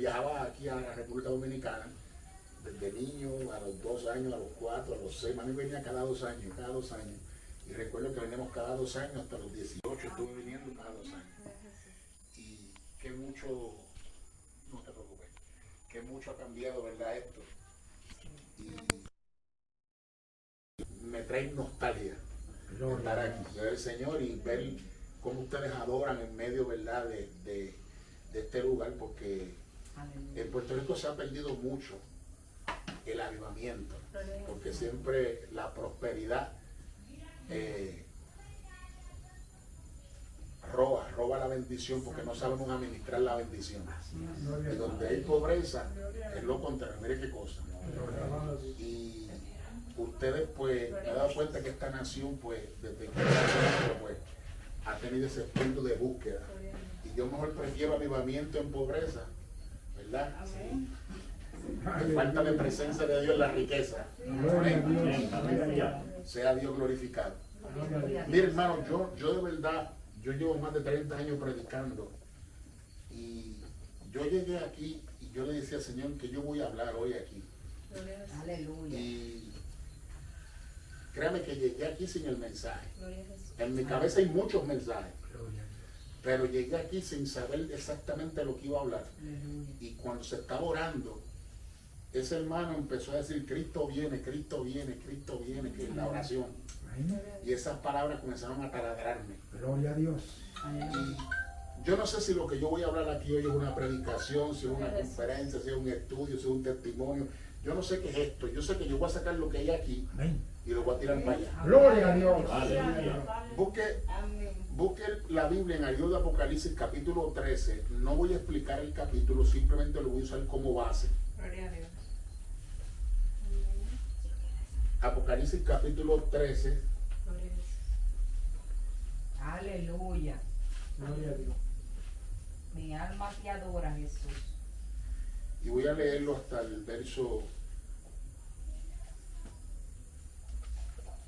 viajaba aquí a la República Dominicana, desde niño, a los 2 años, a los 4, a los 6, mami venía cada 2 años, cada 2 años. Y recuerdo que veníamos cada 2 años, hasta los 18 estuve viniendo cada 2 años. Y que mucho, no te preocupes, que mucho ha cambiado, ¿verdad? Esto. Y me trae nostalgia estar aquí, ver el Señor y ver cómo ustedes adoran en medio, ¿verdad? De este lugar, porque en Puerto Rico se ha perdido mucho el avivamiento, porque siempre la prosperidad roba la bendición, porque no sabemos administrar la bendición. Y donde hay pobreza es lo contrario. Mire qué cosa. Y ustedes, pues, me he dado cuenta que esta nación, pues, desde que pues, ha tenido ese espíritu de búsqueda. Y yo mejor prefiero avivamiento en pobreza, ¿verdad? Sí. Falta de presencia de Dios en la riqueza. Amén. Sea Dios glorificado. Mire, hermano, yo de verdad, yo llevo más de 30 años predicando. Y yo llegué aquí y yo le decía al Señor que yo voy a hablar hoy aquí. Aleluya. Y créame que llegué aquí sin el mensaje. En mi cabeza hay muchos mensajes. Pero llegué aquí sin saber exactamente lo que iba a hablar. Y cuando se estaba orando, ese hermano empezó a decir, Cristo viene, Cristo viene, Cristo viene, que es la oración. Y esas palabras comenzaron a taladrarme. Gloria a Dios. Y yo no sé si lo que yo voy a hablar aquí hoy es una predicación, si es una conferencia, si es un estudio, si es un testimonio. Yo no sé qué es esto. Yo sé que yo voy a sacar lo que hay aquí y lo voy a tirar para allá. Gloria a Dios. Busque la Biblia en el libro de Apocalipsis capítulo 13. No voy a explicar el capítulo, simplemente lo voy a usar como base. Gloria a Dios. Apocalipsis capítulo 13. Aleluya. Gloria a Dios. Mi alma te adora, Jesús. Y voy a leerlo hasta el verso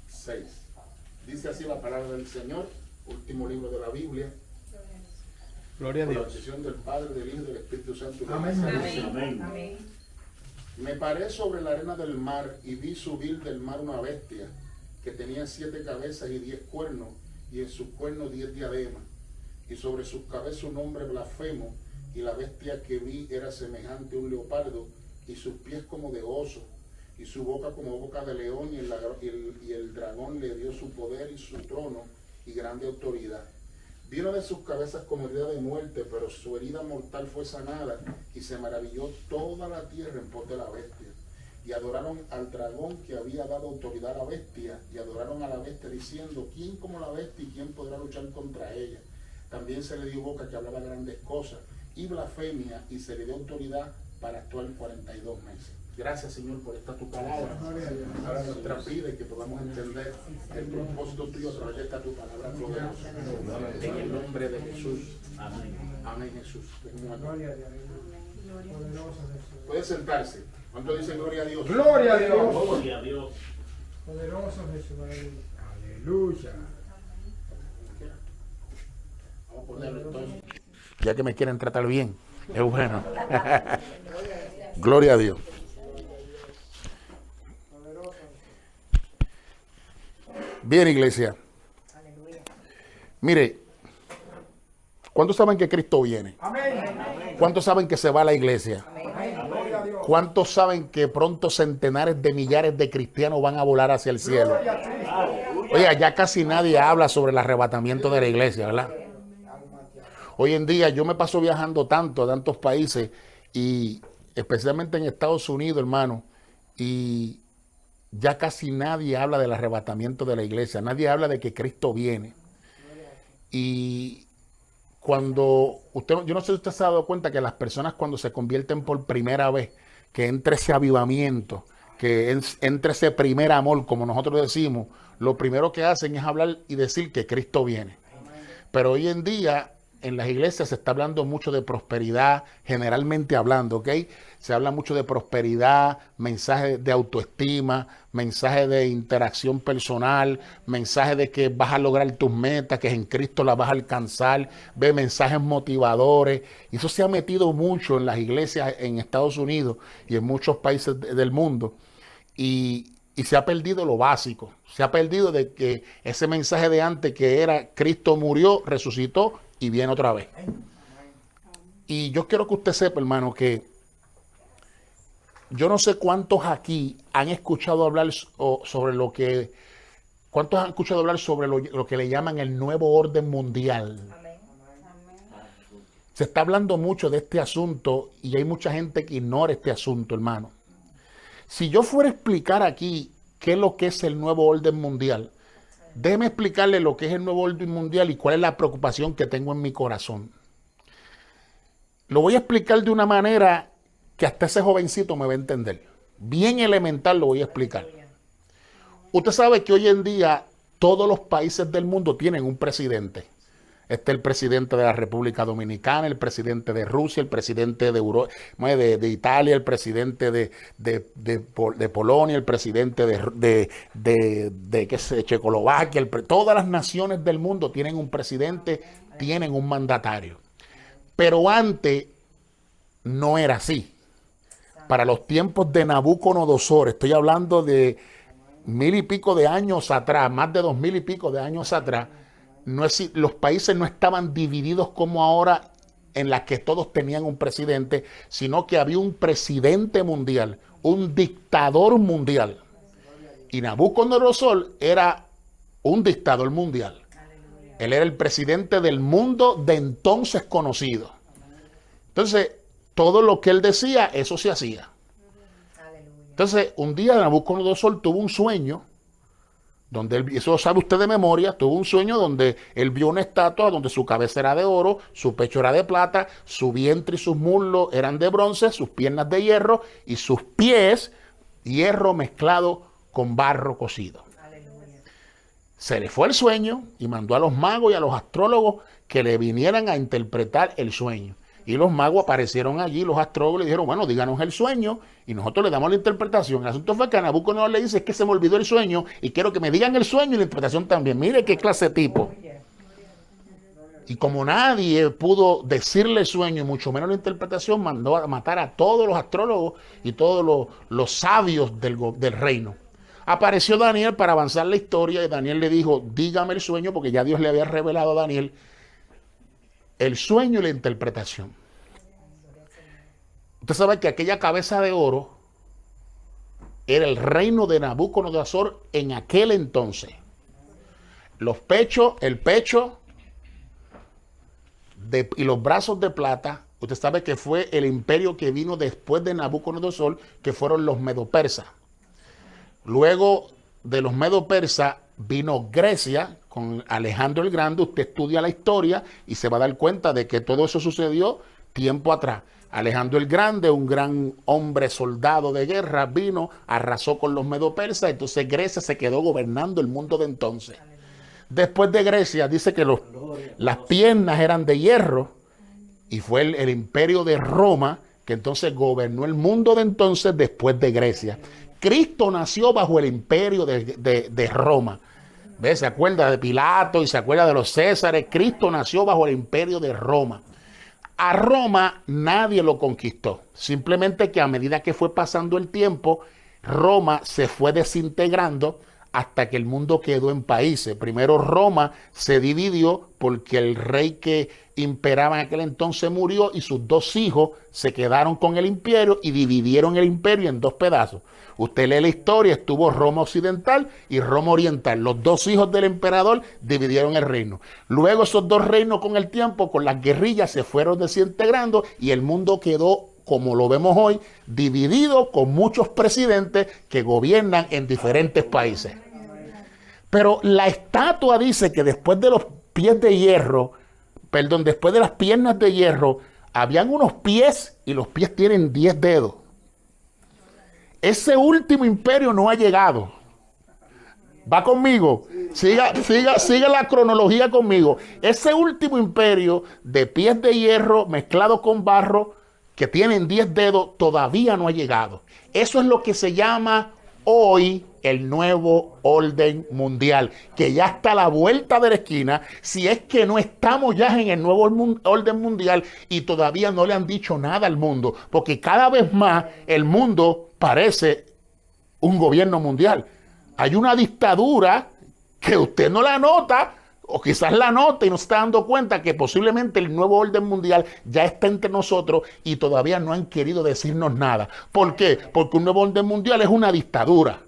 6. Dice así la palabra del Señor, último libro de la Biblia. Gloria a Por la Dios. bendición del Padre, del Hijo y del Espíritu Santo. Amén. Amén. Amén. Me paré sobre la arena del mar y vi subir del mar una bestia que tenía 7 cabezas y 10 cuernos, y en sus cuernos 10 diademas, y sobre sus cabezas un nombre blasfemo, y la bestia que vi era semejante a un leopardo, y sus pies como de oso, y su boca como boca de león, y el dragón le dio su poder y su trono y grande autoridad. Vino de sus cabezas como herida de muerte, pero su herida mortal fue sanada, y se maravilló toda la tierra en pos de la bestia. Y adoraron al dragón que había dado autoridad a la bestia, y adoraron a la bestia diciendo, ¿quién como la bestia y quién podrá luchar contra ella? También se le dio boca que hablaba grandes cosas, y blasfemia, y se le dio autoridad para actuar 42 meses. Gracias, Señor, por esta tu palabra. Ahora nuestra vida y que podamos entender el propósito tuyo a través de esta tu palabra poderosa. En el nombre de Jesús. Amén. Amén, Jesús. Gloria a Dios. Poderoso Jesús. Puede sentarse. ¿Cuánto dicen gloria a Dios? Gloria a Dios. Gloria a Dios. Poderoso Jesús. Aleluya. Vamos a ponerlo entonces. Ya que me quieren tratar bien. Es bueno. Gloria a Dios. Bien, iglesia. Mire, ¿cuántos saben que Cristo viene? Amén. ¿Cuántos saben que se va a la iglesia? Gloria a Dios. ¿Cuántos saben que pronto centenares de millares de cristianos van a volar hacia el cielo? Gloria a Cristo. Oye, ya casi nadie habla sobre el arrebatamiento de la iglesia, ¿verdad? Hoy en día yo me paso viajando tanto a tantos países y especialmente en Estados Unidos, hermano, y ya casi nadie habla del arrebatamiento de la iglesia, nadie habla de que Cristo viene. Y cuando yo no sé si usted se ha dado cuenta que las personas cuando se convierten por primera vez, que entre ese avivamiento, que entre ese primer amor, como nosotros decimos, lo primero que hacen es hablar y decir que Cristo viene. Pero hoy en día en las iglesias se está hablando mucho de prosperidad, generalmente hablando, ¿ok? Se habla mucho de prosperidad, mensajes de autoestima, mensajes de interacción personal, mensajes de que vas a lograr tus metas, que en Cristo las vas a alcanzar, ve mensajes motivadores. Y eso se ha metido mucho en las iglesias en Estados Unidos y en muchos países del mundo. Y se ha perdido lo básico. Se ha perdido de que ese mensaje de antes que era Cristo murió, resucitó y viene otra vez. Y yo quiero que usted sepa, hermano, que yo no sé cuántos aquí han escuchado hablar sobre lo que... ¿Cuántos han escuchado hablar sobre lo que le llaman el nuevo orden mundial? Se está hablando mucho de este asunto y hay mucha gente que ignora este asunto, hermano. Si yo fuera a explicar aquí qué es lo que es el nuevo orden mundial, déjeme explicarle lo que es el nuevo orden mundial y cuál es la preocupación que tengo en mi corazón. Lo voy a explicar de una manera que hasta ese jovencito me va a entender. Bien elemental lo voy a explicar. Usted sabe que hoy en día todos los países del mundo tienen un presidente. Está el presidente de la República Dominicana, el presidente de Rusia, el presidente de Italia, el presidente de Polonia, el presidente de Checoslovaquia. Todas las naciones del mundo tienen un presidente, tienen un mandatario. Pero antes no era así. Para los tiempos de Nabucodonosor, estoy hablando de 1000 y pico de años atrás, más de 2000 y pico de años atrás, los países no estaban divididos como ahora, en las que todos tenían un presidente, sino que había un presidente mundial, un dictador mundial. Y Nabucodonosor era un dictador mundial. Él era el presidente del mundo de entonces conocido. Entonces, todo lo que él decía, eso se hacía. Entonces, un día Nabucodonosor tuvo un sueño, donde él, eso sabe usted de memoria, tuvo un sueño donde él vio una estatua donde su cabeza era de oro, su pecho era de plata, su vientre y sus muslos eran de bronce, sus piernas de hierro y sus pies hierro mezclado con barro cocido. Se le fue el sueño y mandó a los magos y a los astrólogos que le vinieran a interpretar el sueño. Y los magos aparecieron allí, los astrólogos le dijeron, bueno, díganos el sueño y nosotros le damos la interpretación. El asunto fue que a Nabucodonosor le dice, es que se me olvidó el sueño y quiero que me digan el sueño y la interpretación también. Mire qué clase de tipo. Y como nadie pudo decirle el sueño y mucho menos la interpretación, mandó a matar a todos los astrólogos y todos los sabios del reino. Apareció Daniel para avanzar la historia y Daniel le dijo, dígame el sueño, porque ya Dios le había revelado a Daniel el sueño y la interpretación. Usted sabe que aquella cabeza de oro era el reino de Nabucodonosor en aquel entonces. Los pechos, el pecho y los brazos de plata, usted sabe que fue el imperio que vino después de Nabucodonosor, que fueron los medo-persas. Luego de los medo-persas vino Grecia con Alejandro el Grande. Usted estudia la historia y se va a dar cuenta de que todo eso sucedió tiempo atrás. Alejandro el Grande, un gran hombre soldado de guerra, vino, arrasó con los medo-persas, entonces Grecia se quedó gobernando el mundo de entonces. Después de Grecia dice que las piernas eran de hierro y fue el imperio de Roma que entonces gobernó el mundo de entonces después de Grecia. Cristo nació bajo el imperio de Roma. ¿Ves? Se acuerda de Pilato y se acuerda de los Césares. Cristo nació bajo el imperio de Roma. A Roma nadie lo conquistó. Simplemente que a medida que fue pasando el tiempo, Roma se fue desintegrando hasta que el mundo quedó en países. Primero Roma se dividió porque el rey que imperaba en aquel entonces murió y sus dos hijos se quedaron con el imperio y dividieron el imperio en dos pedazos. Usted lee la historia, estuvo Roma Occidental y Roma Oriental. Los dos hijos del emperador dividieron el reino. Luego esos dos reinos con el tiempo, con las guerrillas, se fueron desintegrando y el mundo quedó, como lo vemos hoy, dividido con muchos presidentes que gobiernan en diferentes países. Pero la estatua dice que después de los pies de hierro, después de las piernas de hierro, habían unos pies y los pies tienen 10 dedos. Ese último imperio no ha llegado. ¿Va conmigo? Siga la cronología conmigo. Ese último imperio de pies de hierro mezclado con barro, que tienen 10 dedos, todavía no ha llegado. Eso es lo que se llama hoy el nuevo orden mundial, que ya está a la vuelta de la esquina, si es que no estamos ya en el nuevo orden mundial y todavía no le han dicho nada al mundo, porque cada vez más el mundo parece un gobierno mundial. Hay una dictadura que usted no la nota, o quizás la nota y no se está dando cuenta que posiblemente el nuevo orden mundial ya está entre nosotros y todavía no han querido decirnos nada. ¿Por qué? Porque un nuevo orden mundial es una dictadura.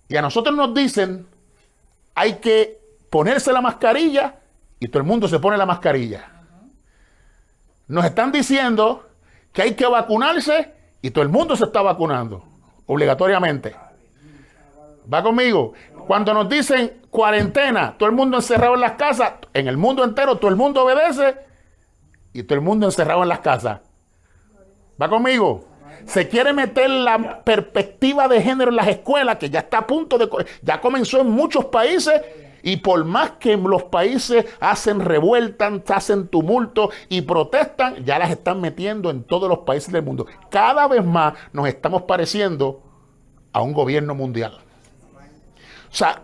Y a nosotros nos dicen, hay que ponerse la mascarilla y todo el mundo se pone la mascarilla. Nos están diciendo que hay que vacunarse y todo el mundo se está vacunando, obligatoriamente. ¿Va conmigo? Cuando nos dicen cuarentena, todo el mundo encerrado en las casas, en el mundo entero todo el mundo obedece y todo el mundo encerrado en las casas. ¿Va conmigo? Se quiere meter la perspectiva de género en las escuelas, que ya está a punto de... Ya comenzó en muchos países y por más que los países hacen revueltas, hacen tumultos y protestan, ya las están metiendo en todos los países del mundo. Cada vez más nos estamos pareciendo a un gobierno mundial. O sea,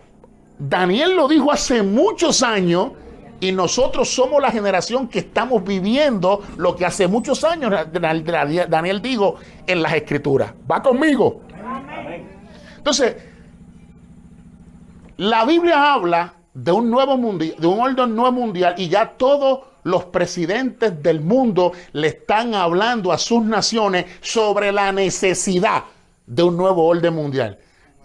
Daniel lo dijo hace muchos años y nosotros somos la generación que estamos viviendo lo que hace muchos años Daniel dijo en las escrituras. ¿Va conmigo? Entonces, la Biblia habla de un nuevo mundial, de un orden nuevo mundial, y ya todos los presidentes del mundo le están hablando a sus naciones sobre la necesidad de un nuevo orden mundial.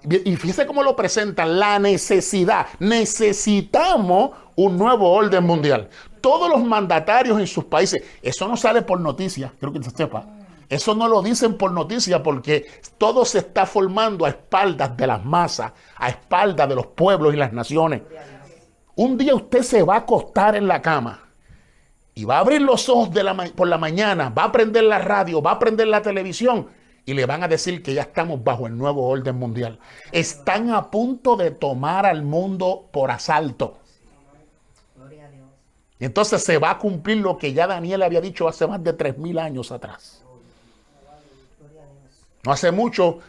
Y fíjese cómo lo presentan, la necesidad. Necesitamos un nuevo orden mundial. Todos los mandatarios en sus países, eso no sale por noticias, creo que se sepa. Eso no lo dicen por noticia porque todo se está formando a espaldas de las masas, a espaldas de los pueblos y las naciones. Un día usted se va a acostar en la cama y va a abrir los ojos por la mañana, va a prender la radio, va a prender la televisión y le van a decir que ya estamos bajo el nuevo orden mundial. Están a punto de tomar al mundo por asalto. Y entonces se va a cumplir lo que ya Daniel había dicho hace más de 3000 años atrás. No hace mucho,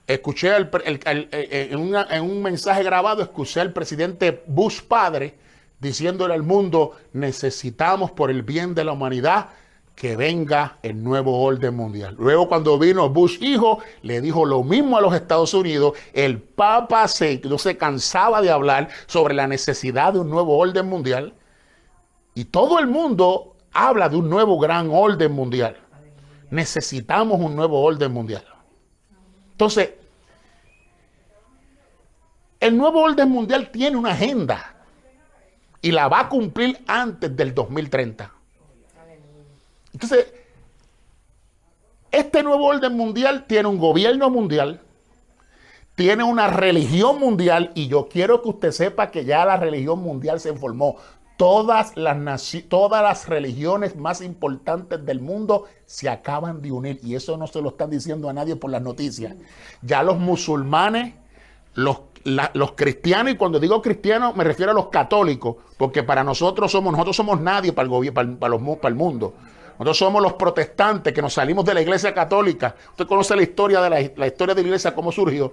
escuché en un mensaje grabado, escuché al presidente Bush padre diciéndole al mundo, necesitamos por el bien de la humanidad que venga el nuevo orden mundial. Luego cuando vino Bush hijo, le dijo lo mismo a los Estados Unidos. El Papa no se cansaba de hablar sobre la necesidad de un nuevo orden mundial. Y todo el mundo habla de un nuevo gran orden mundial. Necesitamos un nuevo orden mundial. Entonces, el nuevo orden mundial tiene una agenda y la va a cumplir antes del 2030. Entonces, este nuevo orden mundial tiene un gobierno mundial, tiene una religión mundial, y yo quiero que usted sepa que ya la religión mundial se formó. Todas las religiones más importantes del mundo se acaban de unir, y eso no se lo están diciendo a nadie por las noticias. Ya los musulmanes, los cristianos, y cuando digo cristianos me refiero a los católicos, porque para nosotros somos nadie para el mundo. Nosotros somos los protestantes que nos salimos de la iglesia católica. Usted conoce la historia de la historia de la iglesia, cómo surgió.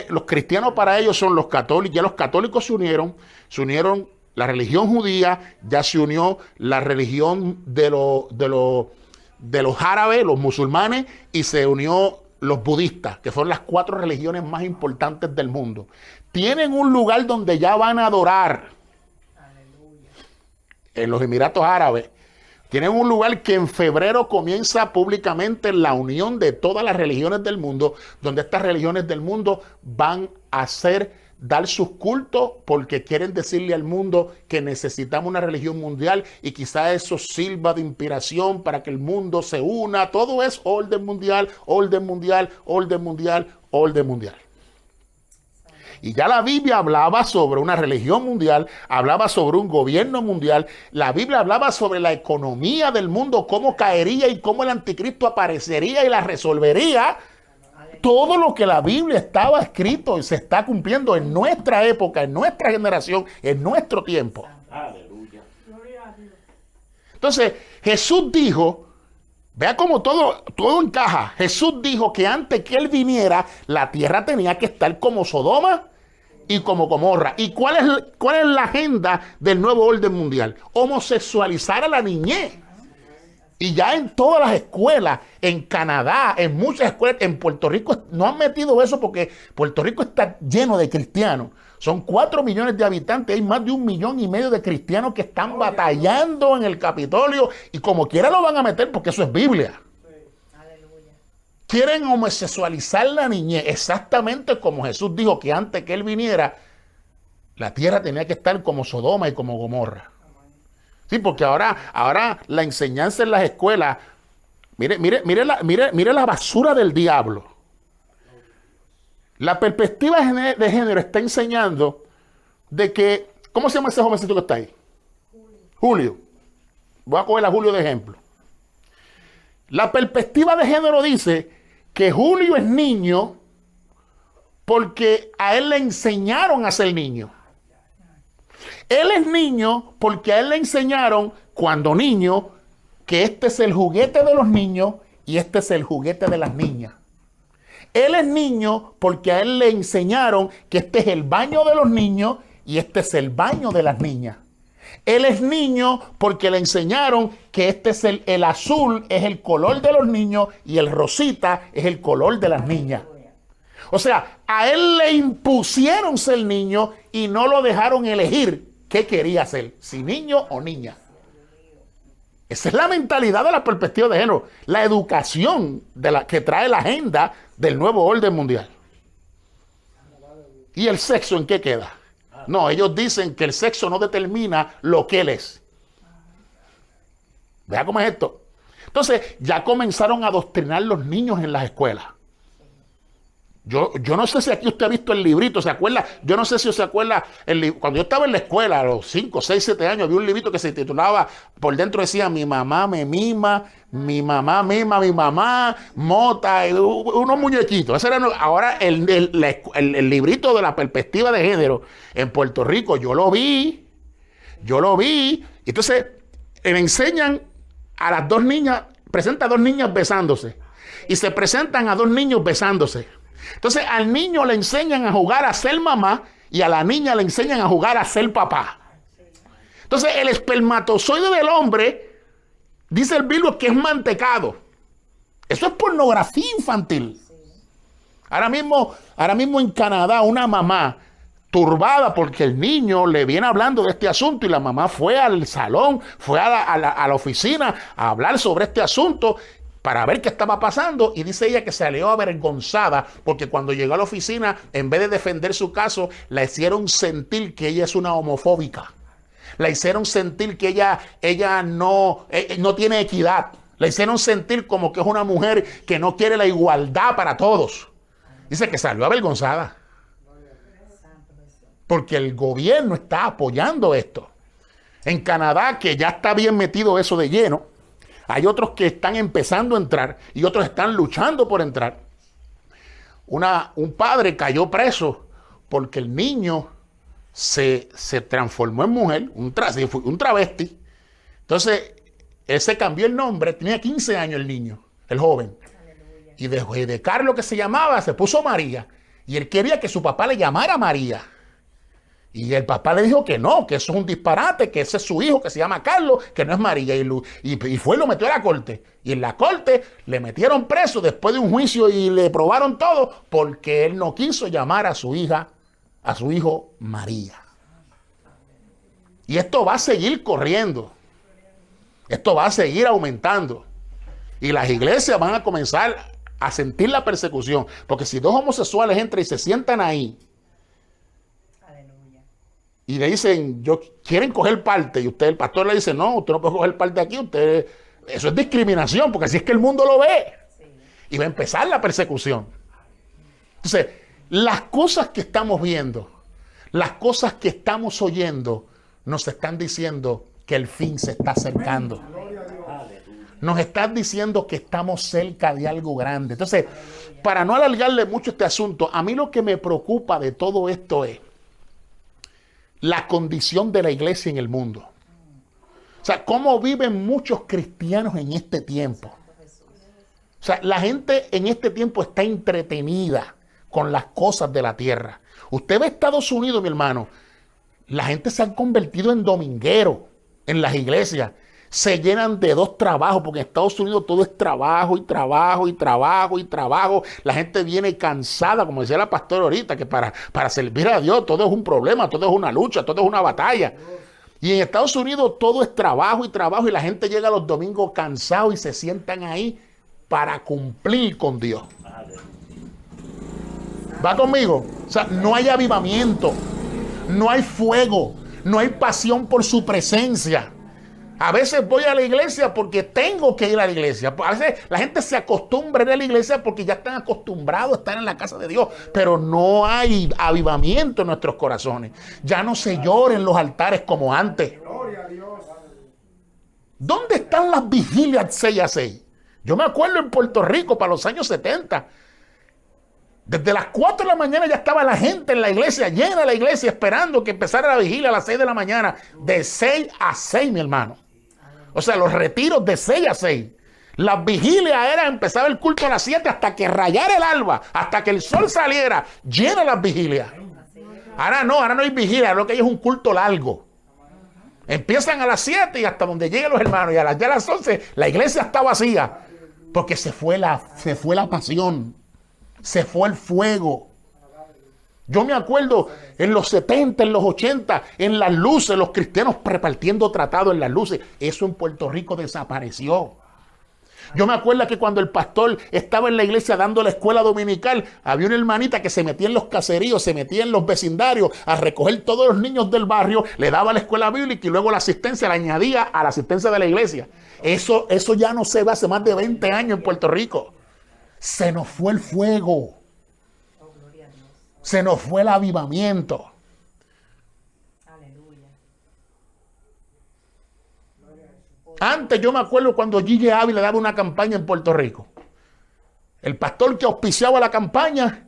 Los cristianos para ellos son los católicos. Ya los católicos se unieron la religión judía, ya se unió la religión de los árabes, los musulmanes, y se unió los budistas, que son las 4 religiones más importantes del mundo. Tienen un lugar donde ya van a adorar. Aleluya. En los Emiratos Árabes. Tienen un lugar que en febrero comienza públicamente la unión de todas las religiones del mundo, donde estas religiones del mundo van a dar sus cultos porque quieren decirle al mundo que necesitamos una religión mundial, y quizá eso sirva de inspiración para que el mundo se una. Todo es orden mundial, orden mundial, orden mundial, orden mundial. Y ya la Biblia hablaba sobre una religión mundial, hablaba sobre un gobierno mundial. La Biblia hablaba sobre la economía del mundo, cómo caería y cómo el anticristo aparecería y la resolvería. Todo lo que la Biblia estaba escrito y se está cumpliendo en nuestra época, en nuestra generación, en nuestro tiempo. Aleluya. Entonces, Jesús dijo, vea cómo todo encaja. Jesús dijo que antes que Él viniera, la tierra tenía que estar como Sodoma y como Gomorra. ¿Y cuál es la agenda del nuevo orden mundial? Homosexualizar a la niñez. Y ya en todas las escuelas, en Canadá, en muchas escuelas, en Puerto Rico, no han metido eso porque Puerto Rico está lleno de cristianos. Son 4 millones de habitantes, hay más de 1,5 millones de cristianos que están batallando en el Capitolio y como quiera lo van a meter porque eso es Biblia. Quieren homosexualizar la niñez, exactamente como Jesús dijo que antes que Él viniera, la tierra tenía que estar como Sodoma y como Gomorra. Sí, porque ahora la enseñanza en las escuelas, mire la basura del diablo. La perspectiva de género está enseñando de que, ¿cómo se llama ese jovencito que está ahí? Julio. Voy a coger a Julio de ejemplo. La perspectiva de género dice que Julio es niño porque a él le enseñaron a ser niño. Él es niño porque a él le enseñaron cuando niño que este es el juguete de los niños y este es el juguete de las niñas. Él es niño porque a él le enseñaron que este es el baño de los niños y este es el baño de las niñas. Él es niño porque le enseñaron que este es el azul es el color de los niños y el rosita es el color de las niñas. O sea, a él le impusieron ser niño y no lo dejaron elegir qué quería ser, si niño o niña. Esa es la mentalidad de la perspectiva de género, la educación que trae la agenda del nuevo orden mundial. ¿Y el sexo en qué queda? No, ellos dicen que el sexo no determina lo que él es. Vea cómo es esto. Entonces, ya comenzaron a adoctrinar los niños en las escuelas. Yo no sé si aquí usted ha visto el librito, ¿se acuerda? Yo no sé si se acuerda, cuando yo estaba en la escuela, a los 5, 6, 7 años, había un librito que se titulaba, por dentro decía, mi mamá me mima, mi mamá mima, mi mamá, mota, unos muñequitos. Ese era, ahora el librito de la perspectiva de género en Puerto Rico, yo lo vi. Entonces, me enseñan a las 2 niñas, presenta a 2 niñas besándose. Y se presentan a 2 niños besándose. Entonces al niño le enseñan a jugar a ser mamá y a la niña le enseñan a jugar a ser papá. Entonces el espermatozoide del hombre, dice el Biblia, que es mantecado. Eso es pornografía infantil. Ahora mismo en Canadá una mamá turbada porque el niño le viene hablando de este asunto y la mamá fue al salón, fue a la oficina a hablar sobre este asunto para ver qué estaba pasando y dice ella que salió avergonzada porque cuando llegó a la oficina, en vez de defender su caso, la hicieron sentir que ella es una homofóbica. La hicieron sentir que ella no tiene equidad. La hicieron sentir como que es una mujer que no quiere la igualdad para todos. Dice que salió avergonzada. Porque el gobierno está apoyando esto. En Canadá, que ya está bien metido eso de lleno, hay otros que están empezando a entrar y otros están luchando por entrar. Un padre cayó preso porque el niño se transformó en mujer, un travesti. Entonces, él se cambió el nombre, tenía 15 años el niño, el joven. Y de Carlos, que se llamaba, se puso María. Y él quería que su papá le llamara María. Y el papá le dijo que no, que eso es un disparate, que ese es su hijo, que se llama Carlos, que no es María. Y fue y lo metió a la corte. Y en la corte le metieron preso después de un juicio y le probaron todo porque él no quiso llamar a su hijo María. Y esto va a seguir corriendo. Esto va a seguir aumentando. Y las iglesias van a comenzar a sentir la persecución. Porque si 2 homosexuales entran y se sientan ahí, y le dicen, quieren coger parte, y el pastor le dice, no, usted no puede coger parte aquí, eso es discriminación, porque así es que el mundo lo ve. Sí. Y va a empezar la persecución. Entonces, las cosas que estamos viendo, las cosas que estamos oyendo, nos están diciendo que el fin se está acercando. Nos está diciendo que estamos cerca de algo grande. Entonces, para no alargarle mucho este asunto, a mí lo que me preocupa de todo esto es la condición de la iglesia en el mundo. O sea, cómo viven muchos cristianos en este tiempo. O sea, la gente en este tiempo está entretenida con las cosas de la tierra. Usted ve Estados Unidos, mi hermano, la gente se ha convertido en domingueros en las iglesias. Se llenan de dos trabajos, porque en Estados Unidos todo es trabajo y trabajo y trabajo y trabajo. La gente viene cansada, como decía la pastora ahorita, que para servir a Dios todo es un problema, todo es una lucha, todo es una batalla. Y en Estados Unidos todo es trabajo y trabajo, y la gente llega los domingos cansados y se sientan ahí para cumplir con Dios. ¿Va conmigo? O sea, no hay avivamiento, no hay fuego, no hay pasión por su presencia. A veces voy a la iglesia porque tengo que ir a la iglesia. A veces la gente se acostumbra a ir a la iglesia porque ya están acostumbrados a estar en la casa de Dios. Pero no hay avivamiento en nuestros corazones. Ya no se llora en los altares como antes. Gloria a Dios. ¿Dónde están las vigilias 6 a 6? Yo me acuerdo en Puerto Rico para los años 70. Desde las 4 de la mañana ya estaba la gente en la iglesia, llena la iglesia, esperando que empezara la vigilia a las 6 de la mañana. De 6 a 6, mi hermano. O sea, los retiros de 6 a 6. Las vigilias empezaba el culto a las 7 hasta que rayara el alba, hasta que el sol saliera. Llena las vigilias. Ahora no hay vigilia, lo que hay es un culto largo. Empiezan a las 7 y hasta donde lleguen los hermanos. Y a las 11 la iglesia está vacía. Porque se fue la pasión. Se fue el fuego. Yo me acuerdo en los 70, en los 80, en las luces, los cristianos repartiendo tratados en las luces. Eso en Puerto Rico desapareció. Yo me acuerdo que cuando el pastor estaba en la iglesia dando la escuela dominical, había una hermanita que se metía en los caseríos, se metía en los vecindarios a recoger todos los niños del barrio, le daba la escuela bíblica y luego la asistencia la añadía a la asistencia de la iglesia. Eso ya no se ve hace más de 20 años en Puerto Rico. Se nos fue el fuego. Se nos fue el avivamiento. Aleluya. Antes yo me acuerdo cuando Gigi Ávila daba una campaña en Puerto Rico. El pastor que auspiciaba la campaña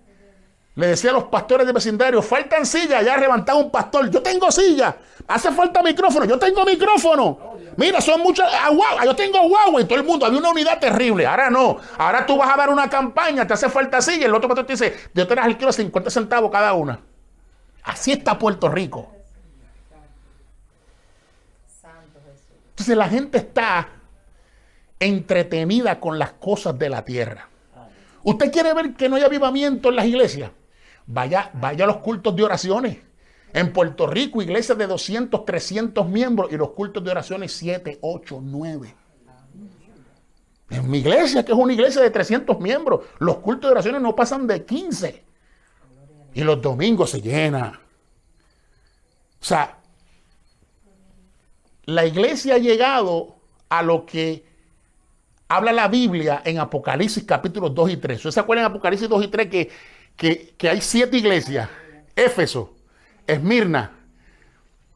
le decía a los pastores de vecindario: faltan sillas. Ya levantaba un pastor: yo tengo silla. Hace falta micrófono. Yo tengo micrófono. Mira, son muchas. Yo tengo guagua. Y todo el mundo, había una unidad terrible. Ahora no. Ahora tú vas a dar una campaña, te hace falta silla. El otro pastor te dice: yo te das el kilo 50 centavos cada una. Así está Puerto Rico. Santo Jesús. Entonces la gente está entretenida con las cosas de la tierra. ¿Usted quiere ver que no hay avivamiento en las iglesias? Vaya a los cultos de oraciones. En Puerto Rico, iglesias de 200, 300 miembros y los cultos de oraciones 7, 8, 9. En mi iglesia, que es una iglesia de 300 miembros, los cultos de oraciones no pasan de 15. Y los domingos se llena. O sea, la iglesia ha llegado a lo que habla la Biblia en Apocalipsis capítulos 2 y 3. ¿Ustedes se acuerdan en Apocalipsis 2 y 3 que hay 7 iglesias? Éfeso, Esmirna,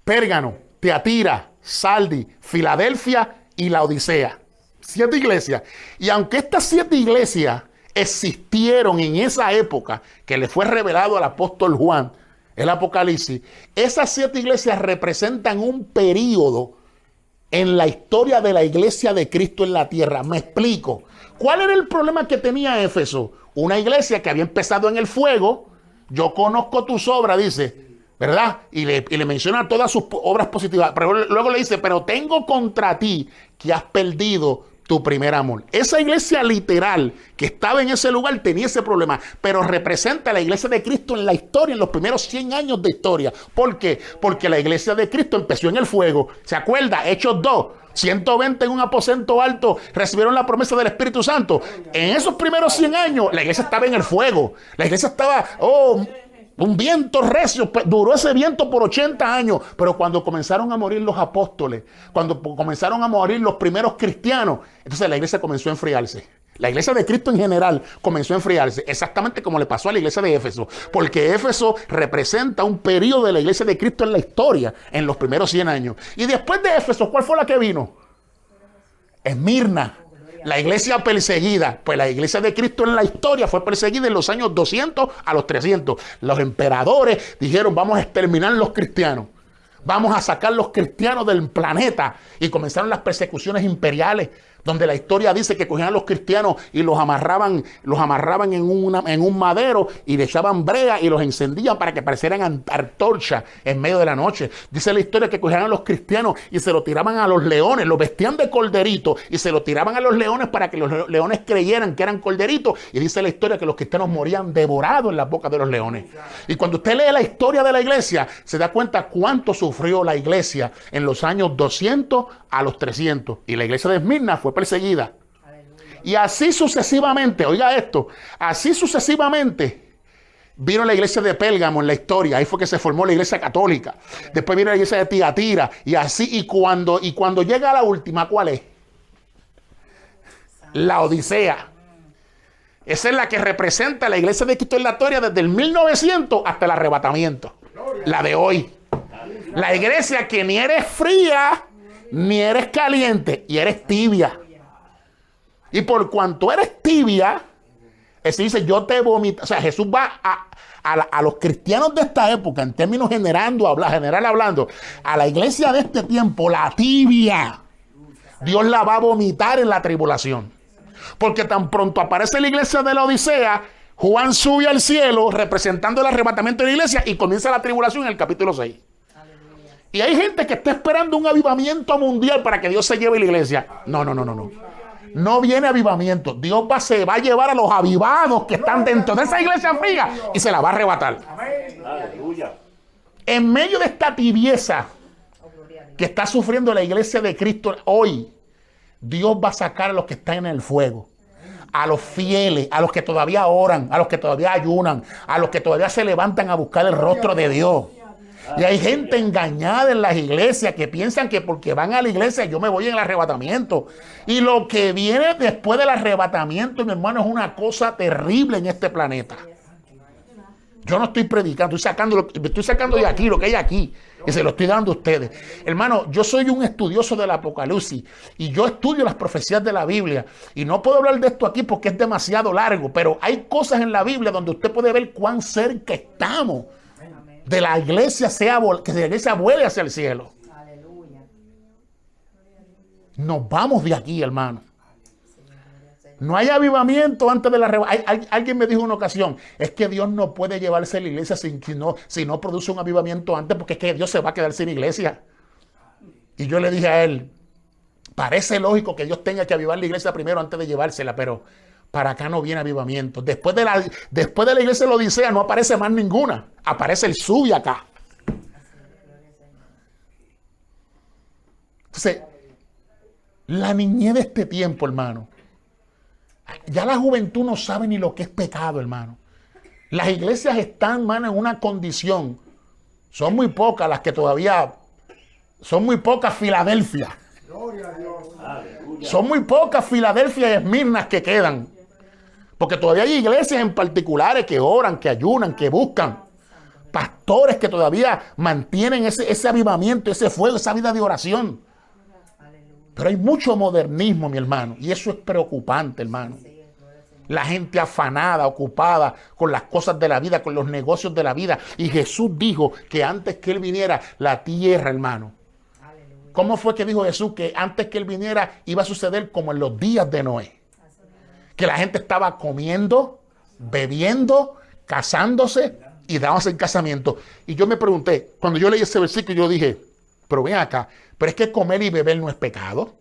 Pérgamo, Teatira, Sardi, Filadelfia y la Odisea. 7 iglesias. Y aunque estas 7 iglesias existieron en esa época que le fue revelado al apóstol Juan, el Apocalipsis, esas 7 iglesias representan un periodo en la historia de la iglesia de Cristo en la tierra. Me explico. ¿Cuál era el problema que tenía Éfeso? Una iglesia que había empezado en el fuego. Yo conozco tus obras, dice, ¿verdad? Y le menciona todas sus obras positivas. Pero luego le dice: pero tengo contra ti que has perdido tu primer amor. Esa iglesia literal que estaba en ese lugar tenía ese problema, pero representa a la iglesia de Cristo en la historia, en los primeros 100 años de historia. ¿Por qué? Porque la iglesia de Cristo empezó en el fuego. ¿Se acuerda? Hechos 2. 120 en un aposento alto recibieron la promesa del Espíritu Santo. En esos primeros 100 años la iglesia estaba en el fuego. La iglesia estaba, un viento recio. Duró ese viento por 80 años. Pero cuando comenzaron a morir los apóstoles, cuando comenzaron a morir los primeros cristianos, entonces la iglesia comenzó a enfriarse. La iglesia de Cristo en general comenzó a enfriarse, exactamente como le pasó a la iglesia de Éfeso, porque Éfeso representa un periodo de la iglesia de Cristo en la historia, en los primeros 100 años. Y después de Éfeso, ¿cuál fue la que vino? Esmirna. La iglesia perseguida. Pues la iglesia de Cristo en la historia fue perseguida en los años 200 a los 300. Los emperadores dijeron, vamos a exterminar los cristianos. Vamos a sacar los cristianos del planeta. Y comenzaron las persecuciones imperiales, donde la historia dice que cogían a los cristianos y los amarraban en un madero y le echaban brea y los encendían para que parecieran antorchas en medio de la noche. Dice la historia que cogían a los cristianos y se lo tiraban a los leones, los vestían de corderito y se lo tiraban a los leones para que los leones creyeran que eran corderitos. Y dice la historia que los cristianos morían devorados en las bocas de los leones. Y cuando usted lee la historia de la iglesia, se da cuenta cuánto sufrió la iglesia en los años 200 a los 300. Y la iglesia de Esmirna fue perseguida. Aleluya. Y así sucesivamente, oiga esto, así sucesivamente vino la iglesia de Pérgamo en la historia. Ahí fue que se formó la iglesia católica. Después vino la iglesia de Tiatira y así, y cuando llega a la última, ¿cuál es? La Odisea. Esa es la que representa la iglesia de Cristo en la historia desde el 1900 hasta el arrebatamiento. La de hoy. La iglesia que ni eres fría ni eres caliente y eres tibia. Y por cuanto eres tibia, se dice, yo te vomito. O sea, Jesús va a los cristianos de esta época, en términos general hablando, a la iglesia de este tiempo, la tibia, Dios la va a vomitar en la tribulación. Porque tan pronto aparece la iglesia de la Odisea, Juan sube al cielo representando el arrebatamiento de la iglesia y comienza la tribulación en el capítulo 6. Y hay gente que está esperando un avivamiento mundial para que Dios se lleve la iglesia. No. No viene avivamiento. Dios se va a llevar a los avivados que están dentro de esa iglesia fría y se la va a arrebatar. Aleluya. En medio de esta tibieza que está sufriendo la iglesia de Cristo hoy, Dios va a sacar a los que están en el fuego, a los fieles, a los que todavía oran, a los que todavía ayunan, a los que todavía se levantan a buscar el rostro de Dios. Y hay gente engañada en las iglesias que piensan que porque van a la iglesia yo me voy en el arrebatamiento. Y lo que viene después del arrebatamiento, mi hermano, es una cosa terrible en este planeta. Yo no estoy predicando, estoy sacando de aquí lo que hay aquí y se lo estoy dando a ustedes. Hermano, yo soy un estudioso del Apocalipsis y yo estudio las profecías de la Biblia y no puedo hablar de esto aquí porque es demasiado largo, pero hay cosas en la Biblia donde usted puede ver cuán cerca estamos de la iglesia, que la iglesia vuele hacia el cielo. Aleluya. Nos vamos de aquí, hermano. No hay avivamiento antes de la arrebatamiento. Alguien me dijo en una ocasión, es que Dios no puede llevarse la iglesia si no produce un avivamiento antes, porque es que Dios se va a quedar sin iglesia. Y yo le dije a él, parece lógico que Dios tenga que avivar la iglesia primero antes de llevársela, pero para acá no viene avivamiento. Después de la iglesia de la Odisea no aparece más ninguna. Aparece el sube acá. Entonces, la niñez de este tiempo, hermano. Ya la juventud no sabe ni lo que es pecado, hermano. Las iglesias están, hermano, en una condición. Son muy pocas las que todavía... Son muy pocas Filadelfia. Gloria a Dios. Son muy pocas Filadelfia y Esmirnas que quedan. Porque todavía hay iglesias en particulares que oran, que ayunan, que buscan. Pastores que todavía mantienen ese avivamiento, ese fuego, esa vida de oración. Pero hay mucho modernismo, mi hermano. Y eso es preocupante, hermano. La gente afanada, ocupada con las cosas de la vida, con los negocios de la vida. Y Jesús dijo que antes que Él viniera, la tierra, hermano. ¿Cómo fue que dijo Jesús que antes que Él viniera iba a suceder como en los días de Noé? Que la gente estaba comiendo, bebiendo, casándose y dándose en casamiento. Y yo me pregunté, cuando yo leí ese versículo, yo dije, pero ven acá, pero es que comer y beber no es pecado.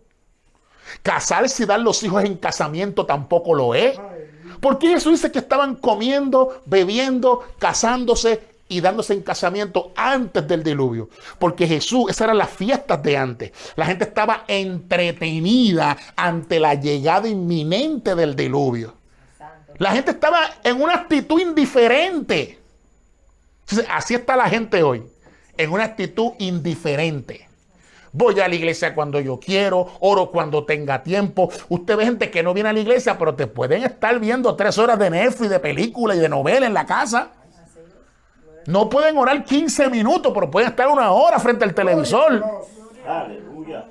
Casarse y dar los hijos en casamiento tampoco lo es. ¿Por qué Jesús dice que estaban comiendo, bebiendo, casándose y dándose en casamiento antes del diluvio? Porque Jesús, esas eran las fiestas de antes. La gente estaba entretenida ante la llegada inminente del diluvio. La gente estaba en una actitud indiferente. Entonces, así está la gente hoy, en una actitud indiferente. Voy a la iglesia cuando yo quiero, oro cuando tenga tiempo. Usted ve gente que no viene a la iglesia, pero te pueden estar viendo 3 horas de Netflix, de película y de novela en la casa. No pueden orar 15 minutos, pero pueden estar 1 hora frente al televisor. Aleluya.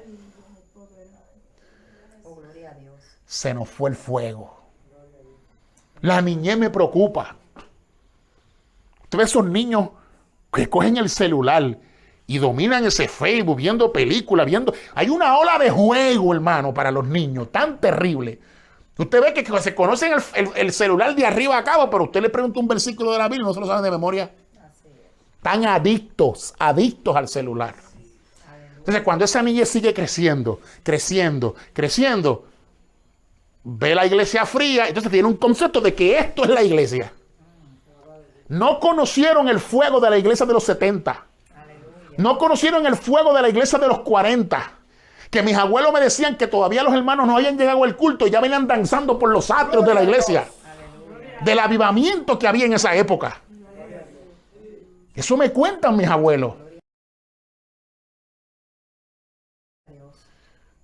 a Dios. Se nos fue el fuego. La niñez me preocupa. Usted ve esos niños que cogen el celular y dominan ese Facebook, viendo películas, viendo... Hay una ola de juego, hermano, para los niños, tan terrible. Usted ve que se conocen el celular de arriba a cabo, pero usted le pregunta un versículo de la Biblia y no se lo saben de memoria. Están adictos al celular. Entonces, cuando esa niña sigue creciendo, ve la iglesia fría, entonces tiene un concepto de que esto es la iglesia. No conocieron el fuego de la iglesia de los 70. No conocieron el fuego de la iglesia de los 40. Que mis abuelos me decían que todavía los hermanos no habían llegado al culto y ya venían danzando por los atrios de la iglesia. Del avivamiento que había en esa época. Eso me cuentan mis abuelos.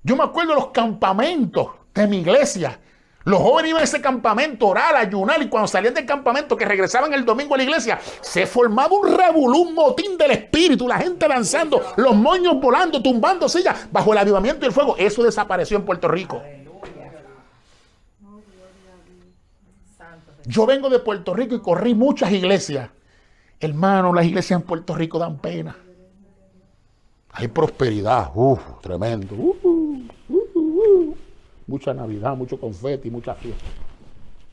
Yo me acuerdo de los campamentos de mi iglesia. Los jóvenes iban a ese campamento, orar, ayunar, y cuando salían del campamento, que regresaban el domingo a la iglesia, se formaba un revolú, un motín del espíritu, la gente danzando, los moños volando, tumbando sillas, bajo el avivamiento y el fuego. Eso desapareció en Puerto Rico. Yo vengo de Puerto Rico y corrí muchas iglesias. Hermano, las iglesias en Puerto Rico dan pena. Hay prosperidad, tremendo. Mucha Navidad, mucho confeti, mucha fiesta.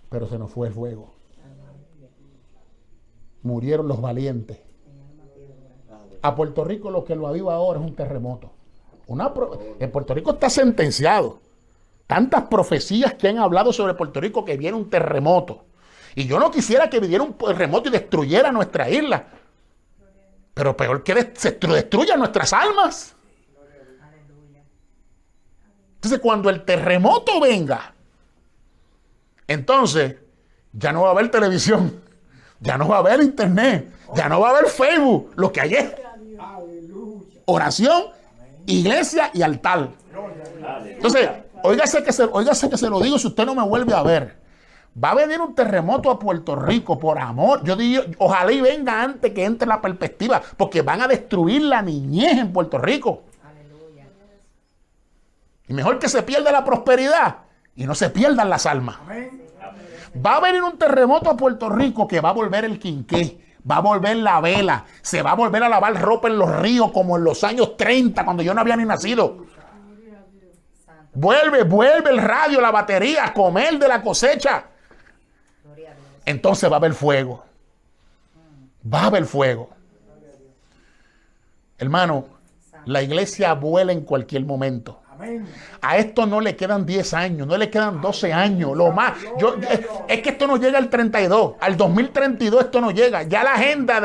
Pero se nos fue el fuego. Murieron los valientes. A Puerto Rico lo que lo aviva ahora es un terremoto. En Puerto Rico está sentenciado. Tantas profecías que han hablado sobre Puerto Rico que viene un terremoto. Y yo no quisiera que viniera un terremoto y destruyera nuestra isla. Pero peor que se destruya nuestras almas. Entonces, cuando el terremoto venga, entonces ya no va a haber televisión, ya no va a haber internet, ya no va a haber Facebook. Lo que hay es oración, iglesia y altar. Entonces, óigase que se lo digo si usted no me vuelve a ver. Va a venir un terremoto a Puerto Rico, por amor. Yo digo, ojalá y venga antes que entre la perspectiva, porque van a destruir la niñez en Puerto Rico. Aleluya. Y mejor que se pierda la prosperidad y no se pierdan las almas. Amén. Va a venir un terremoto a Puerto Rico que va a volver el quinqué, va a volver la vela, se va a volver a lavar ropa en los ríos como en los años 30, cuando yo no había ni nacido. Vuelve el radio, la batería, comer de la cosecha. Entonces va a haber fuego. Va a haber fuego. Hermano, la iglesia vuela en cualquier momento. A esto no le quedan 10 años, no le quedan 12 años, lo más. Es que esto no llega al 32, al 2032 esto no llega. Ya la agenda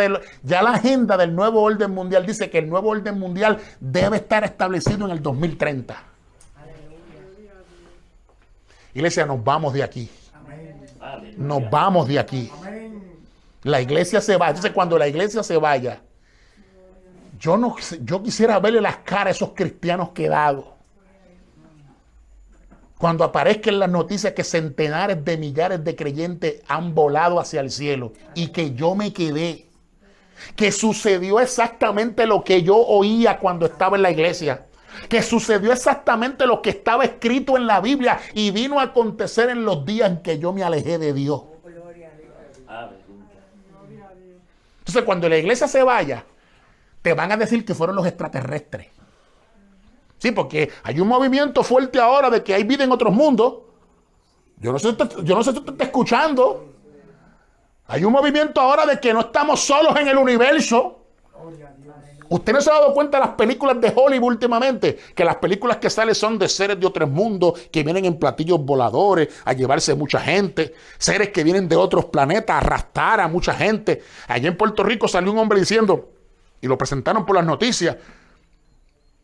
del nuevo orden mundial dice que el nuevo orden mundial debe estar establecido en el 2030. Iglesia, nos vamos de aquí. Nos vamos de aquí. La iglesia se va. Entonces, cuando la iglesia se vaya, yo quisiera verle las caras a esos cristianos quedados. Cuando aparezcan las noticias que centenares de millares de creyentes han volado hacia el cielo y que yo me quedé. Que sucedió exactamente lo que yo oía cuando estaba en la iglesia. Que sucedió exactamente lo que estaba escrito en la Biblia y vino a acontecer en los días en que yo me alejé de Dios. Entonces, cuando la iglesia se vaya, te van a decir que fueron los extraterrestres. Sí, porque hay un movimiento fuerte ahora de que hay vida en otros mundos. Yo no sé si usted está escuchando. Hay un movimiento ahora de que no estamos solos en el universo. ¿Usted no se ha dado cuenta de las películas de Hollywood últimamente? Que las películas que salen son de seres de otros mundos, que vienen en platillos voladores a llevarse mucha gente. Seres que vienen de otros planetas a arrastrar a mucha gente. Allá en Puerto Rico salió un hombre diciendo, y lo presentaron por las noticias,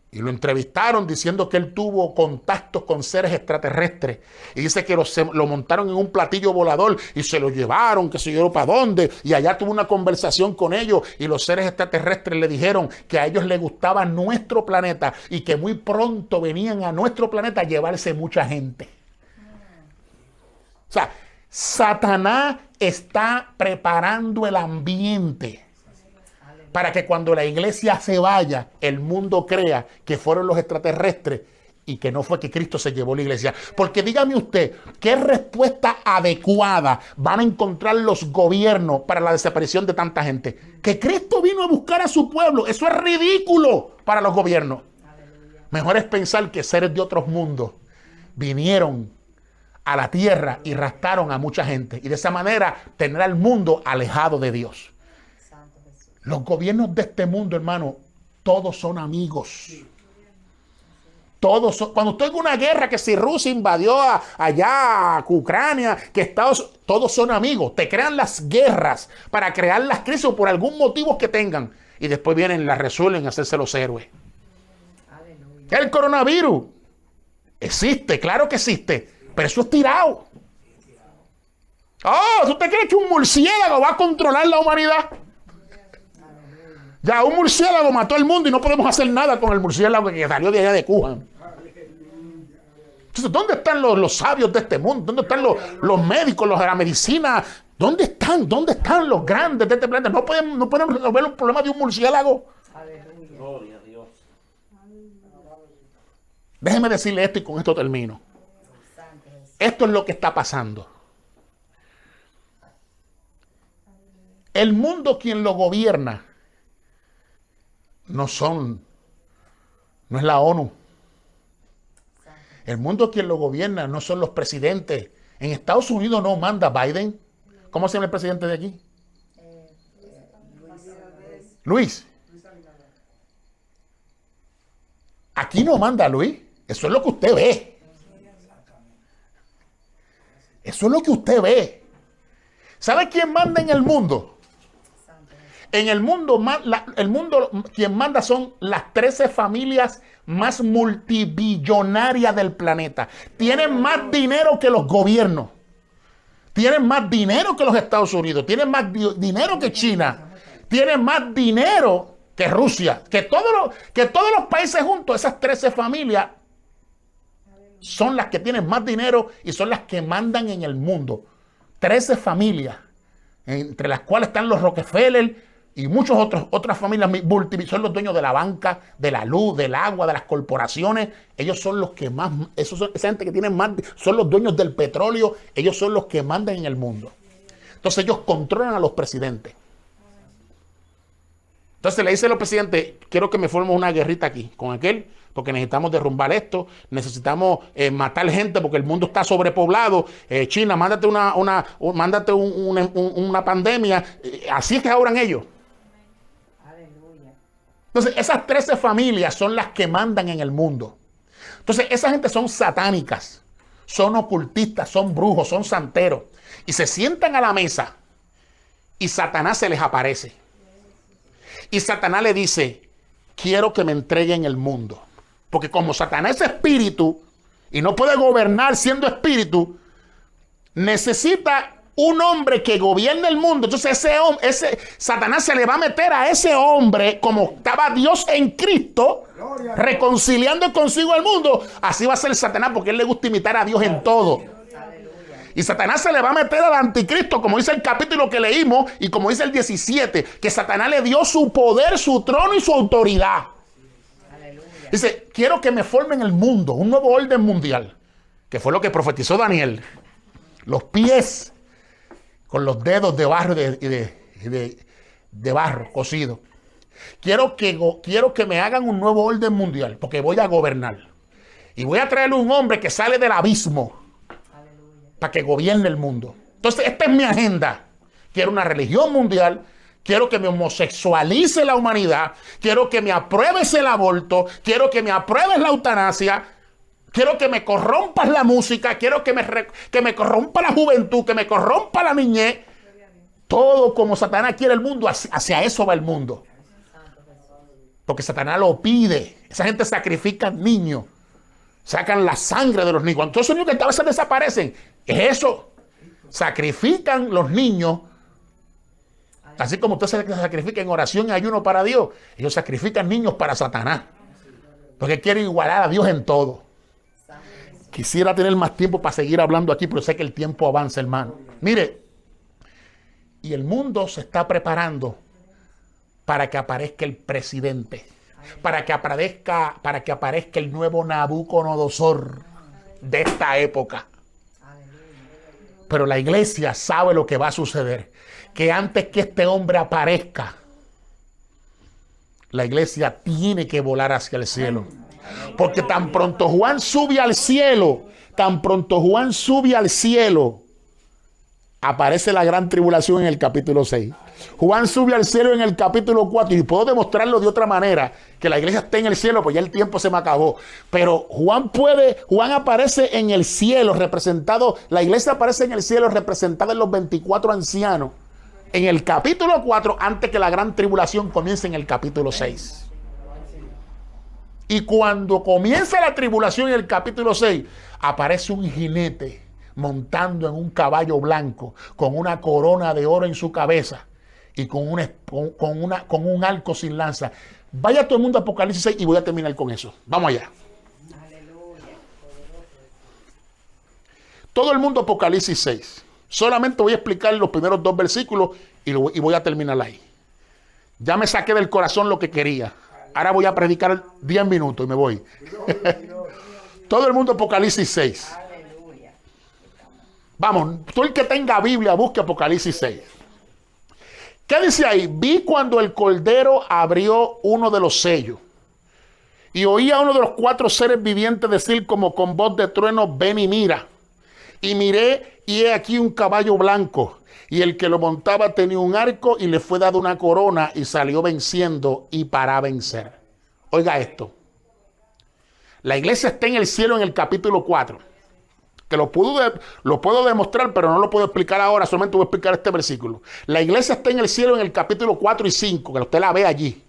y lo entrevistaron diciendo que él tuvo contactos con seres extraterrestres. Y dice que lo montaron en un platillo volador y se lo llevaron, que se yo para dónde. Y allá tuvo una conversación con ellos y los seres extraterrestres le dijeron que a ellos les gustaba nuestro planeta y que muy pronto venían a nuestro planeta a llevarse mucha gente. O sea, Satanás está preparando el ambiente para que cuando la iglesia se vaya, el mundo crea que fueron los extraterrestres y que no fue que Cristo se llevó la iglesia. Porque dígame usted, ¿qué respuesta adecuada van a encontrar los gobiernos para la desaparición de tanta gente? Que Cristo vino a buscar a su pueblo. Eso es ridículo para los gobiernos. Mejor es pensar que seres de otros mundos vinieron a la tierra y raptaron a mucha gente. Y de esa manera tener al mundo alejado de Dios. Los gobiernos de este mundo, hermano, todos son amigos. Todos son, cuando usted en una guerra, que si Rusia invadió allá a Ucrania, que todos son amigos. Te crean las guerras para crear las crisis por algún motivo que tengan. Y después vienen, las resuelven a hacerse los héroes. Aleluya. El coronavirus existe, claro que existe, pero eso es tirado. Oh, ¿usted cree que un murciélago va a controlar la humanidad? Ya, un murciélago mató al mundo y no podemos hacer nada con el murciélago que salió de allá de Wuhan. Entonces, ¿dónde están los sabios de este mundo? ¿Dónde están los médicos, los de la medicina? ¿Dónde están? ¿Dónde están los grandes de este planeta? No podemos resolver los problemas de un murciélago. Gloria a Dios. Déjeme decirle esto y con esto termino. Esto es lo que está pasando. El mundo, quien lo gobierna, no es la ONU. El mundo, quien lo gobierna, no son los presidentes. En Estados Unidos no manda Biden. ¿Cómo se llama el presidente de aquí? Luis. Aquí no manda Luis. Eso es lo que usted ve. Eso es lo que usted ve. ¿Sabe quién manda en el mundo? En el mundo, quien manda son las 13 familias más multibillonarias del planeta. Tienen más dinero que los gobiernos. Tienen más dinero que los Estados Unidos. Tienen más dinero que China. Tienen más dinero que Rusia. Que todos los países juntos, esas 13 familias son las que tienen más dinero y son las que mandan en el mundo. 13 familias, entre las cuales están los Rockefeller y muchas otras familias son los dueños de la banca, de la luz, del agua, de las corporaciones. Ellos son los que más, esa gente que tienen más, son los dueños del petróleo. Ellos son los que mandan en el mundo. Entonces ellos controlan a los presidentes. Entonces le dice a los presidentes, quiero que me formemos una guerrita aquí con aquel, porque necesitamos derrumbar esto, necesitamos matar gente porque el mundo está sobrepoblado. China, mándate una pandemia. Así es que obran ellos. Entonces, esas 13 familias son las que mandan en el mundo. Entonces, esa gente son satánicas, son ocultistas, son brujos, son santeros. Y se sientan a la mesa y Satanás se les aparece. Y Satanás le dice, quiero que me entreguen el mundo. Porque como Satanás es espíritu y no puede gobernar siendo espíritu, necesita un hombre que gobierne el mundo. Entonces ese Satanás se le va a meter a ese hombre como estaba Dios en Cristo, reconciliando consigo al mundo. Así va a ser Satanás, porque él le gusta imitar a Dios en todo. Y Satanás se le va a meter al anticristo, como dice el capítulo que leímos y como dice el 17, que Satanás le dio su poder, su trono y su autoridad. Dice, quiero que me formen el mundo, un nuevo orden mundial, que fue lo que profetizó Daniel. Los pies con los dedos de barro de barro cocido. Quiero que me hagan un nuevo orden mundial, porque voy a gobernar. Y voy a traerle un hombre que sale del abismo para que gobierne el mundo. Entonces, esta es mi agenda. Quiero una religión mundial. Quiero que me homosexualice la humanidad. Quiero que me apruebes el aborto. Quiero que me apruebes la eutanasia. Quiero que me corrompas la música. Quiero que me corrompa la juventud. Que me corrompa la niñez. Todo como Satanás quiere el mundo. Hacia eso va el mundo. Porque Satanás lo pide. Esa gente sacrifica niños. Sacan la sangre de los niños. Cuando todos esos niños que a veces desaparecen. Es eso. Sacrifican los niños. Así como usted se sacrifica en oración y ayuno para Dios, ellos sacrifican niños para Satanás. Porque quieren igualar a Dios en todo. Quisiera tener más tiempo para seguir hablando aquí, pero sé que el tiempo avanza, hermano. Mire, y el mundo se está preparando para que aparezca el presidente. para que aparezca el nuevo Nabucodonosor de esta época. Pero la iglesia sabe lo que va a suceder, que antes que este hombre aparezca, la iglesia tiene que volar hacia el cielo. Porque tan pronto Juan sube al cielo, aparece la gran tribulación en el capítulo 6. Juan sube al cielo en el capítulo 4 y puedo demostrarlo de otra manera, que la iglesia está en el cielo, pues ya el tiempo se me acabó. Pero Juan aparece en el cielo representado, la iglesia aparece en el cielo representada en los 24 ancianos, en el capítulo 4, antes que la gran tribulación comience en el capítulo 6. Y cuando comienza la tribulación en el capítulo 6, aparece un jinete montando en un caballo blanco, con una corona de oro en su cabeza y con un arco sin lanza. Vaya todo el mundo a Apocalipsis 6 y voy a terminar con eso. Vamos allá. Todo el mundo Apocalipsis 6. Solamente voy a explicar los primeros 2 versículos y voy a terminar ahí. Ya me saqué del corazón lo que quería. Ahora voy a predicar 10 minutos y me voy. Todo el mundo Apocalipsis 6. Vamos, tú el que tenga Biblia, busque Apocalipsis 6. ¿Qué dice ahí? Vi cuando el Cordero abrió uno de los sellos y oí a uno de los 4 seres vivientes decir como con voz de trueno: ven y mira. Y miré, y he aquí un caballo blanco, y el que lo montaba tenía un arco, y le fue dada una corona, y salió venciendo y para vencer. Oiga esto. La iglesia está en el cielo en el capítulo 4. Que lo puedo demostrar, pero no lo puedo explicar ahora, solamente voy a explicar este versículo. La iglesia está en el cielo en el capítulo 4 y 5, que usted la ve allí,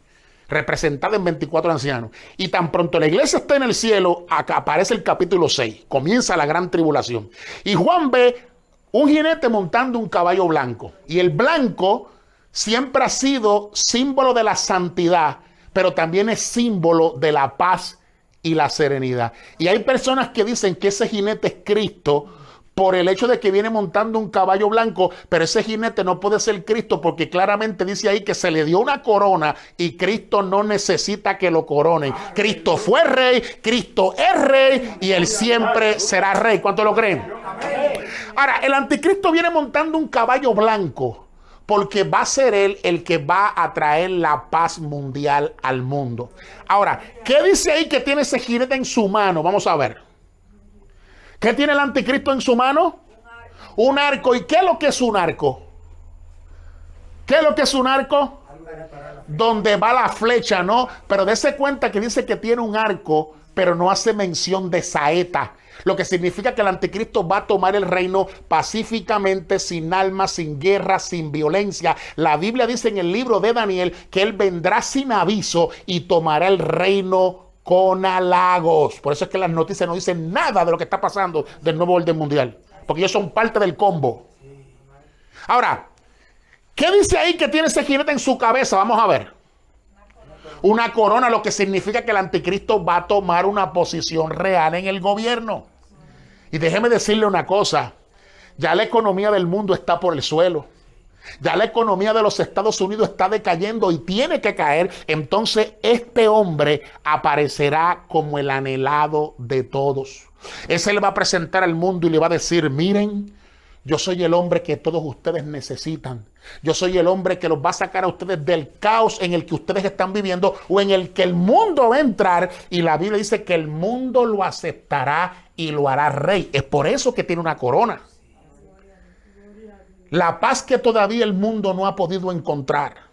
representada en 24 ancianos. Y tan pronto la iglesia está en el cielo, acá aparece el capítulo 6, comienza la gran tribulación. Y Juan ve un jinete montando un caballo blanco. Y el blanco siempre ha sido símbolo de la santidad, pero también es símbolo de la paz y la serenidad. Y hay personas que dicen que ese jinete es Cristo por el hecho de que viene montando un caballo blanco, pero ese jinete no puede ser Cristo porque claramente dice ahí que se le dio una corona y Cristo no necesita que lo coronen. Cristo fue rey, Cristo es rey y él siempre será rey. ¿Cuánto lo creen? Ahora, el anticristo viene montando un caballo blanco porque va a ser él el que va a traer la paz mundial al mundo. Ahora, ¿qué dice ahí que tiene ese jinete en su mano? Vamos a ver. ¿Qué tiene el anticristo en su mano? Un arco. ¿Y qué es lo que es un arco? ¿Qué es lo que es un arco? Donde va la flecha, ¿no? Pero dése cuenta que dice que tiene un arco, pero no hace mención de saeta. Lo que significa que el anticristo va a tomar el reino pacíficamente, sin armas, sin guerra, sin violencia. La Biblia dice en el libro de Daniel que él vendrá sin aviso y tomará el reino con halagos. Por eso es que las noticias no dicen nada de lo que está pasando del nuevo orden mundial, porque ellos son parte del combo. Ahora, ¿qué dice ahí que tiene ese jinete en su cabeza? Vamos a ver. Una corona, lo que significa que el anticristo va a tomar una posición real en el gobierno. Y déjeme decirle una cosa, ya la economía del mundo está por el suelo. Ya la economía de los Estados Unidos está decayendo y tiene que caer. Entonces este hombre aparecerá como el anhelado de todos. Ese le va a presentar al mundo y le va a decir: miren, yo soy el hombre que todos ustedes necesitan. Yo soy el hombre que los va a sacar a ustedes del caos en el que ustedes están viviendo o en el que el mundo va a entrar. Y la Biblia dice que el mundo lo aceptará y lo hará rey. Es por eso que tiene una corona. La paz que todavía el mundo no ha podido encontrar.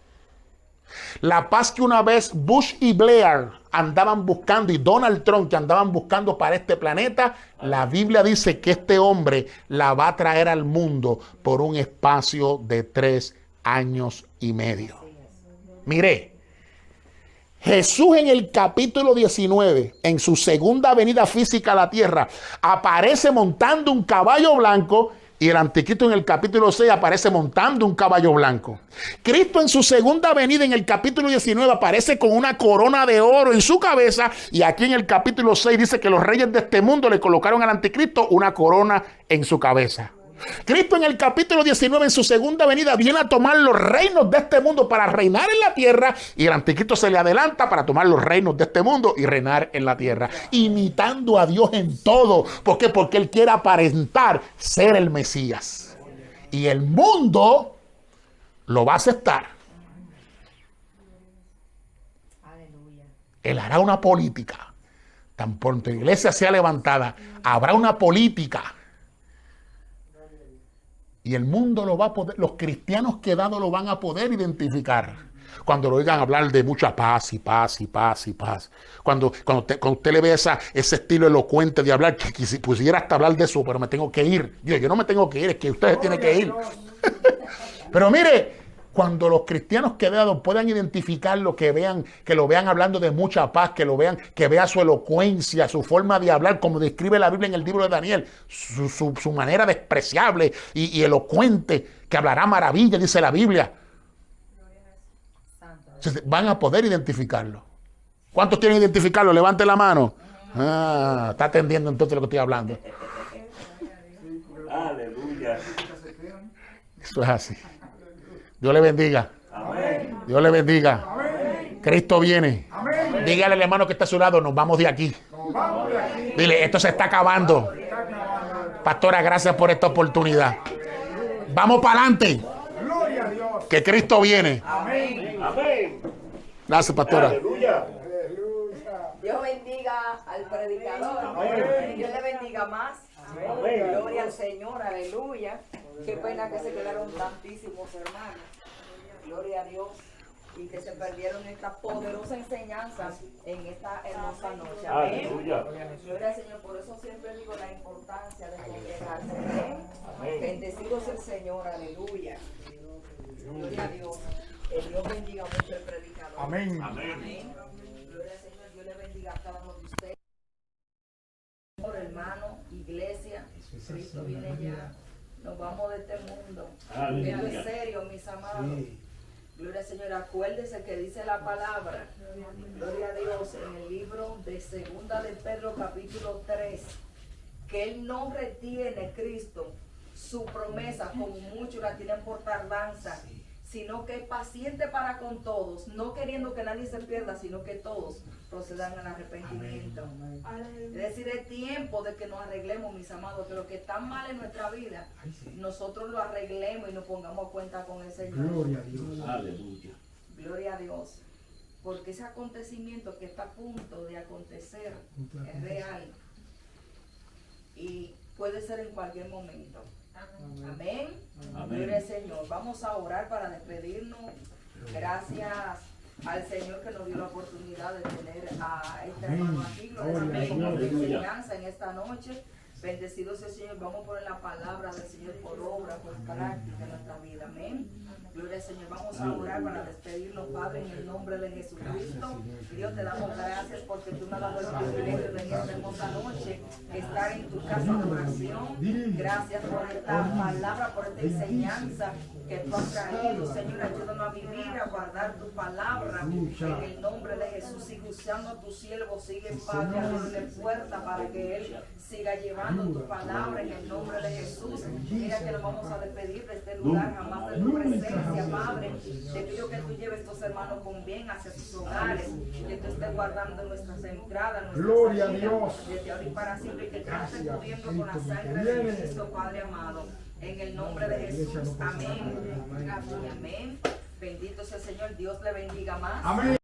La paz que una vez Bush y Blair andaban buscando y Donald Trump que andaban buscando para este planeta, la Biblia dice que este hombre la va a traer al mundo por un espacio de 3 años y medio. Mire, Jesús en el capítulo 19, en su segunda venida física a la tierra, aparece montando un caballo blanco. Y el anticristo en el capítulo 6 aparece montando un caballo blanco. Cristo en su segunda venida en el capítulo 19 aparece con una corona de oro en su cabeza. Y aquí en el capítulo 6 dice que los reyes de este mundo le colocaron al anticristo una corona en su cabeza. Cristo en el capítulo 19, en su segunda venida, viene a tomar los reinos de este mundo para reinar en la tierra, y el anticristo se le adelanta para tomar los reinos de este mundo y reinar en la tierra, imitando a Dios en todo. ¿Por qué? Porque él quiere aparentar ser el Mesías. Y el mundo lo va a aceptar. Aleluya. Él hará una política. Tan pronto la iglesia sea levantada, habrá una política. Y el mundo lo va a poder, los cristianos quedados lo van a poder identificar. Cuando lo oigan hablar de mucha paz y paz y paz y paz. Cuando usted le ve ese estilo elocuente de hablar, que si pudiera hasta hablar de eso, pero me tengo que ir. Yo no me tengo que ir, es que ustedes tienen que ir. Pero mire, cuando los cristianos quedados puedan identificar que lo vean hablando de mucha paz, que vea su elocuencia, su forma de hablar, como describe la Biblia en el libro de Daniel, su manera despreciable y elocuente, que hablará maravilla, dice la Biblia. Entonces, van a poder identificarlo. ¿Cuántos quieren identificarlo? Levante la mano. Está atendiendo entonces lo que estoy hablando. Aleluya. Eso es así. Dios le bendiga. Amén. Dios le bendiga. Amén. Cristo viene. Amén. Dígale al hermano que está a su lado, nos vamos de aquí. Nos vamos de aquí. Dile, esto se está acabando. Pastora, gracias por esta oportunidad. Vamos para adelante, Gloria a Dios. que Cristo viene. Amén. Amén. Gracias, pastora. Aleluya. Dios bendiga al predicador. Amén. Dios le bendiga más. Amén. Gloria al Señor, aleluya. Qué pena que se quedaron tantísimos hermanos. Gloria a Dios. Y que se perdieron esta poderosa enseñanza en esta hermosa noche. Amén. Aleluya. Gloria al Señor. Por eso siempre digo la importancia de congregarse. Amén. Bendecido sea el Señor. Aleluya. Gloria a Dios. Que Dios bendiga mucho al predicador. Amén. Amén. Gloria al Señor. Dios le bendiga a cada uno de ustedes. Hermano, iglesia, Cristo viene ya. Nos vamos de este mundo. Aleluya. Esto es serio, mis amados. Gloria al Señor. Acuérdese que dice la palabra. Gloria a Dios en el libro de Segunda de Pedro capítulo 3. Que Él no retiene, Cristo, su promesa como muchos la tienen por tardanza, sino que es paciente para con todos, no queriendo que nadie se pierda, sino que todos procedan al arrepentimiento. Es decir, es tiempo de que nos arreglemos, mis amados, que lo que está mal en nuestra vida, nosotros lo arreglemos y nos pongamos a cuenta con el Señor. Gloria a Dios. Aleluya. Gloria a Dios. Porque ese acontecimiento que está a punto de acontecer es real. Y puede ser en cualquier momento. Amén. Amén. Gloria al Señor. Vamos a orar para despedirnos. Gracias al Señor que nos dio la oportunidad de tener a este hermano aquí. Gloria al Señor, de enseñanza en esta noche. Bendecido sea el Señor. Vamos a poner la palabra del Señor por obra, por práctica en nuestra vida. Amén. Gloria al Señor. Vamos a orar para despedirnos, Padre, en el nombre de Jesucristo. Dios, te damos gracias porque tú nos has dado el privilegio de esta hermosa noche estar en tu casa de oración. Gracias por esta palabra, por esta enseñanza que tú has traído. Señor, ayúdanos a vivir, a guardar tu palabra. En el nombre de Jesús, sigue usando a tu siervo, sigue, Padre, abrirle puerta para que él siga llevando tu palabra en el nombre de Jesús. Mira que nos vamos a despedir de este lugar, jamás de tu presencia, Padre. Te pido que tú lleves a estos hermanos con bien hacia sus hogares, que tú estés guardando nuestras entradas, nuestras Gloria a salidas, Dios. desde ahora y para siempre, y que tú nos estés cubriendo con la sangre de Cristo, Padre amado. En el nombre de Jesús. Amén. Amén. Bendito sea el Señor. Dios le bendiga más. Amén.